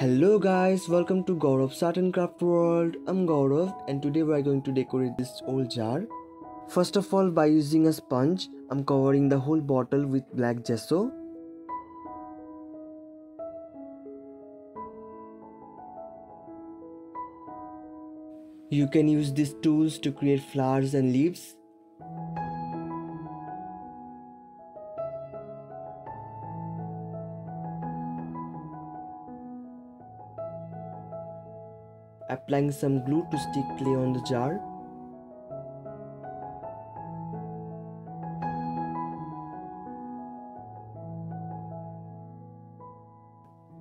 Hello guys, welcome to Gaurav's Art and Craft World. I'm Gaurav and today we are going to decorate this old jar. First of all, by using a sponge, I'm covering the whole bottle with black gesso. You can use these tools to create flowers and leaves. Applying some glue to stick clay on the jar.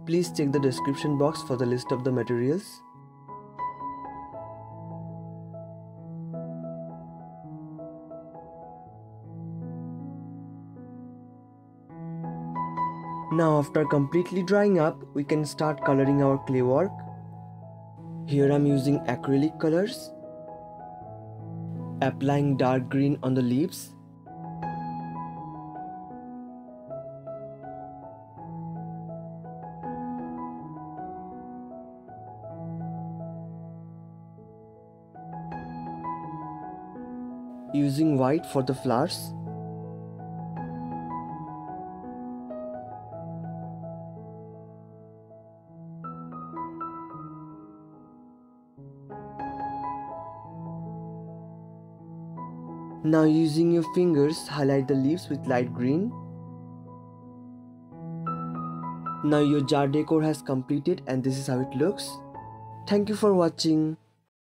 Please check the description box for the list of the materials. Now after completely drying up, we can start coloring our clay work. Here I'm using acrylic colors. Applying dark green on the leaves. Using white for the flowers. Now using your fingers, highlight the leaves with light green. Now your jar decor has completed and this is how it looks. Thank you for watching.